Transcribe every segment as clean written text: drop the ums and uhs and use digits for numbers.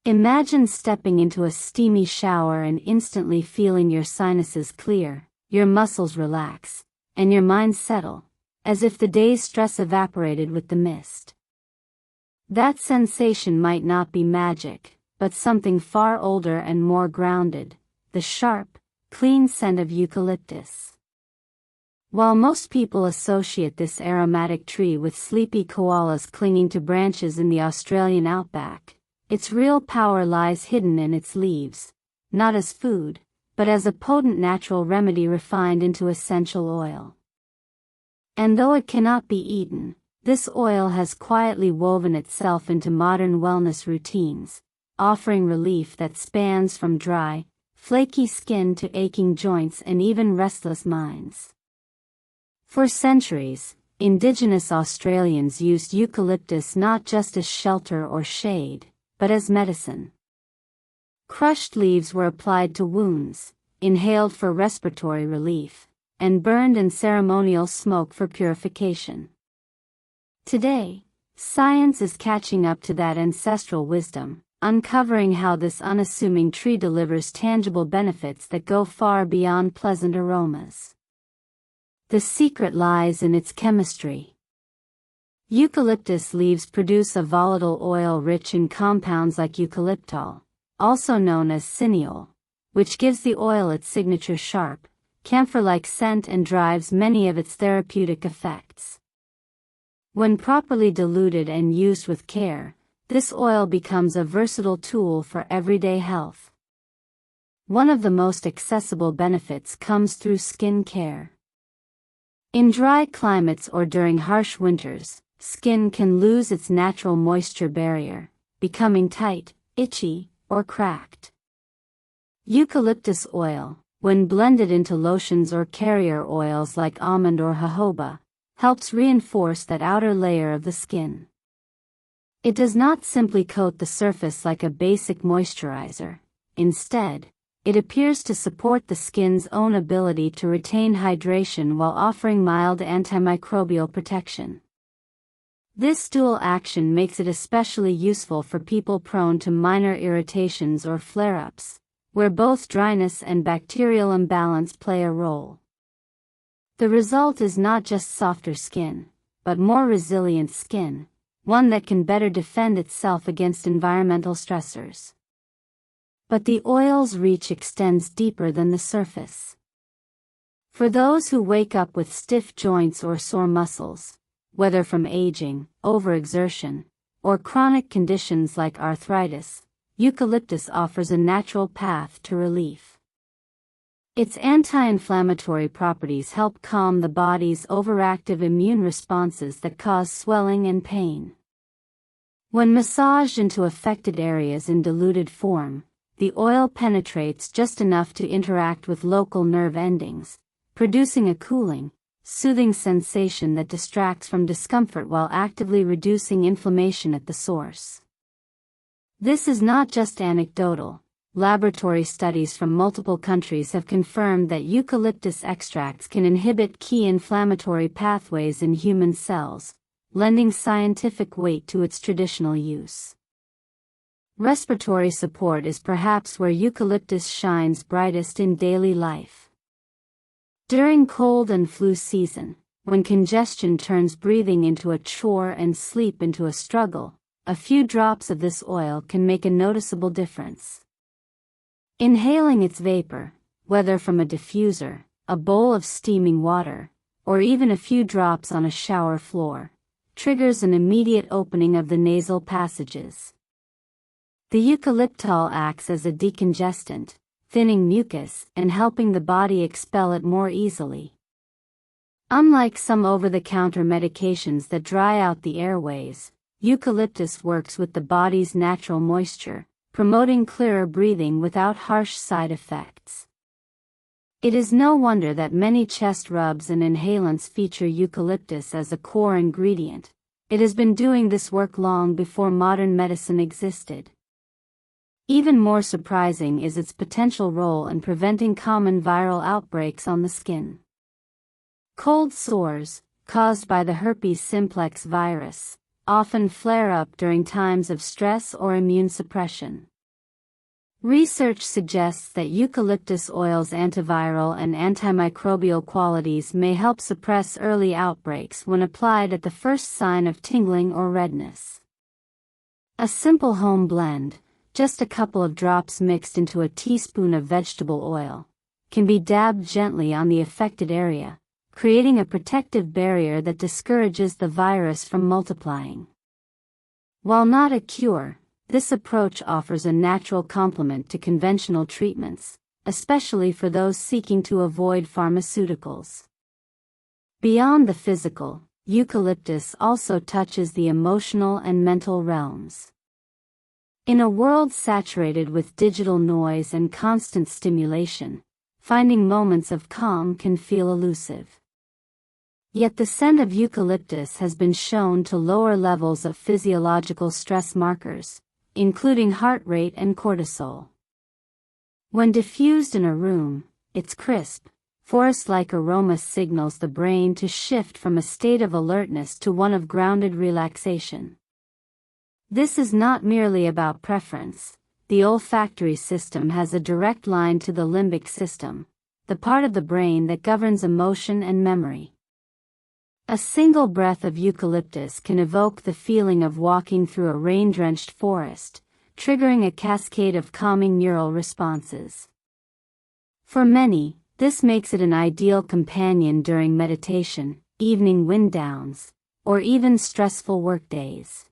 Imagine stepping into a steamy shower and instantly feeling your sinuses clear, your muscles relax, and your mind settle, as if the day's stress evaporated with the mist. That sensation might not be magic, but something far older and more grounded: the sharp, clean scent of eucalyptus. While most people associate this aromatic tree with sleepy koalas clinging to branches in the Australian outback, its real power lies hidden in its leaves, not as food, but as a potent natural remedy refined into essential oil. And though it cannot be eaten, this oil has quietly woven itself into modern wellness routines, offering relief that spans from dry, flaky skin to aching joints and even restless minds. For centuries, indigenous Australians used eucalyptus not just as shelter or shade, but as medicine. Crushed leaves were applied to wounds, inhaled for respiratory relief, and burned in ceremonial smoke for purification. Today, science is catching up to that ancestral wisdom, uncovering how this unassuming tree delivers tangible benefits that go far beyond pleasant aromas. The secret lies in its chemistry. Eucalyptus leaves produce a volatile oil rich in compounds like eucalyptol, also known as cineol, which gives the oil its signature sharp, camphor-like scent and drives many of its therapeutic effects. When properly diluted and used with care, this oil becomes a versatile tool for everyday health. One of the most accessible benefits comes through skin care. In dry climates or during harsh winters, skin can lose its natural moisture barrier, becoming tight, itchy, or cracked. Eucalyptus oil, when blended into lotions or carrier oils like almond or jojoba, helps reinforce that outer layer of the skin. It does not simply coat the surface like a basic moisturizer. Instead, it appears to support the skin's own ability to retain hydration while offering mild antimicrobial protection. This dual action makes it especially useful for people prone to minor irritations or flare-ups, where both dryness and bacterial imbalance play a role. The result is not just softer skin, but more resilient skin, one that can better defend itself against environmental stressors. But the oil's reach extends deeper than the surface. For those who wake up with stiff joints or sore muscles, whether from aging, overexertion, or chronic conditions like arthritis, eucalyptus offers a natural path to relief. Its anti-inflammatory properties help calm the body's overactive immune responses that cause swelling and pain. When massaged into affected areas in diluted form, the oil penetrates just enough to interact with local nerve endings, producing a cooling, soothing sensation that distracts from discomfort while actively reducing inflammation at the source. This is not just anecdotal. Laboratory studies from multiple countries have confirmed that eucalyptus extracts can inhibit key inflammatory pathways in human cells, lending scientific weight to its traditional use. Respiratory support is perhaps where eucalyptus shines brightest in daily life. During cold and flu season, when congestion turns breathing into a chore and sleep into a struggle, a few drops of this oil can make a noticeable difference. Inhaling its vapor, whether from a diffuser, a bowl of steaming water, or even a few drops on a shower floor, triggers an immediate opening of the nasal passages. The eucalyptol acts as a decongestant, thinning mucus and helping the body expel it more easily. Unlike some over-the-counter medications that dry out the airways, eucalyptus works with the body's natural moisture, promoting clearer breathing without harsh side effects. It is no wonder that many chest rubs and inhalants feature eucalyptus as a core ingredient. It has been doing this work long before modern medicine existed. Even more surprising is its potential role in preventing common viral outbreaks on the skin. Cold sores, caused by the herpes simplex virus, often flare up during times of stress or immune suppression. Research suggests that eucalyptus oil's antiviral and antimicrobial qualities may help suppress early outbreaks when applied at the first sign of tingling or redness. A simple home blend, just a couple of drops mixed into a teaspoon of vegetable oil, can be dabbed gently on the affected area, creating a protective barrier that discourages the virus from multiplying. While not a cure, this approach offers a natural complement to conventional treatments, especially for those seeking to avoid pharmaceuticals. Beyond the physical, eucalyptus also touches the emotional and mental realms. In a world saturated with digital noise and constant stimulation, finding moments of calm can feel elusive. Yet the scent of eucalyptus has been shown to lower levels of physiological stress markers, including heart rate and cortisol. When diffused in a room, its crisp, forest-like aroma signals the brain to shift from a state of alertness to one of grounded relaxation. This is not merely about preference. The olfactory system has a direct line to the limbic system, the part of the brain that governs emotion and memory. A single breath of eucalyptus can evoke the feeling of walking through a rain-drenched forest, triggering a cascade of calming neural responses. For many, this makes it an ideal companion during meditation, evening wind downs, or even stressful workdays.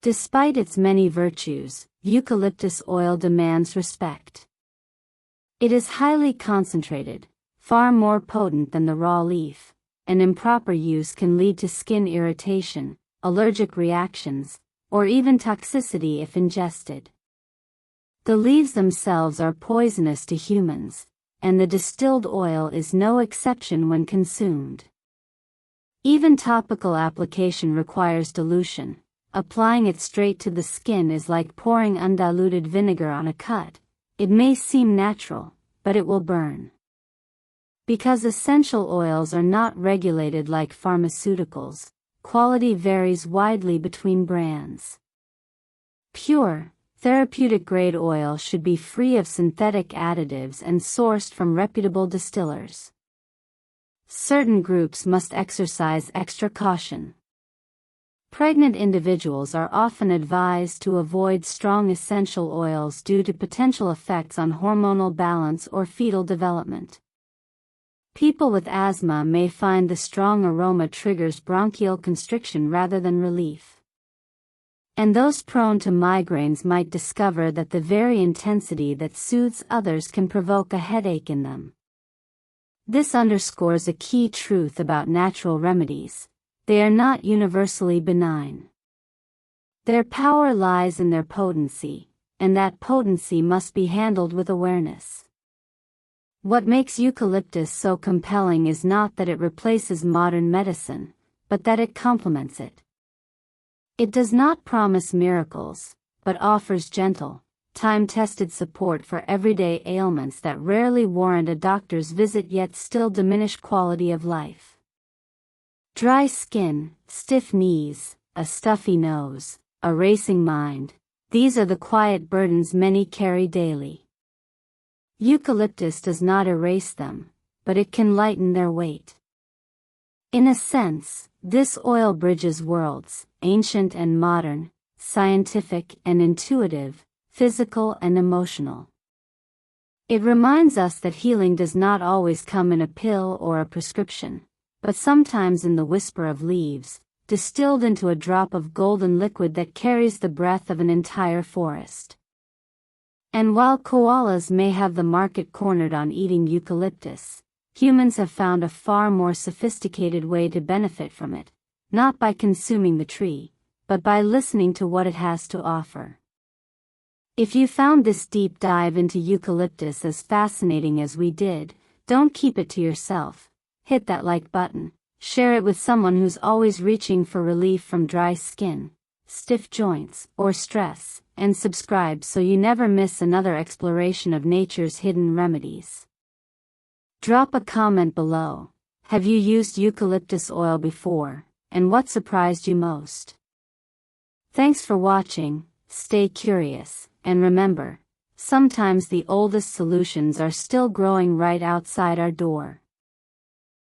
Despite its many virtues, eucalyptus oil demands respect. It is highly concentrated, far more potent than the raw leaf, and improper use can lead to skin irritation, allergic reactions, or even toxicity if ingested. The leaves themselves are poisonous to humans, and the distilled oil is no exception when consumed. Even topical application requires dilution. Applying it straight to the skin is like pouring undiluted vinegar on a cut. It may seem natural, but it will burn. Because essential oils are not regulated like pharmaceuticals, quality varies widely between brands. Pure, therapeutic-grade oil should be free of synthetic additives and sourced from reputable distillers. Certain groups must exercise extra caution. Pregnant individuals are often advised to avoid strong essential oils due to potential effects on hormonal balance or fetal development. People with asthma may find the strong aroma triggers bronchial constriction rather than relief. And those prone to migraines might discover that the very intensity that soothes others can provoke a headache in them. This underscores a key truth about natural remedies: they are not universally benign. Their power lies in their potency, and that potency must be handled with awareness. What makes eucalyptus so compelling is not that it replaces modern medicine, but that it complements it. It does not promise miracles, but offers gentle, time-tested support for everyday ailments that rarely warrant a doctor's visit yet still diminish quality of life. Dry skin, stiff knees, a stuffy nose, a racing mind, these are the quiet burdens many carry daily. Eucalyptus does not erase them, but it can lighten their weight. In a sense, this oil bridges worlds, ancient and modern, scientific and intuitive, physical and emotional. It reminds us that healing does not always come in a pill or a prescription, but sometimes in the whisper of leaves, distilled into a drop of golden liquid that carries the breath of an entire forest. And while koalas may have the market cornered on eating eucalyptus, humans have found a far more sophisticated way to benefit from it, not by consuming the tree, but by listening to what it has to offer. If you found this deep dive into eucalyptus as fascinating as we did, don't keep it to yourself. Hit that like button, share it with someone who's always reaching for relief from dry skin, stiff joints, or stress, and subscribe so you never miss another exploration of nature's hidden remedies. Drop a comment below. Have you used eucalyptus oil before, and what surprised you most? Thanks for watching, stay curious, and remember, Sometimes the oldest solutions are still growing right outside our door.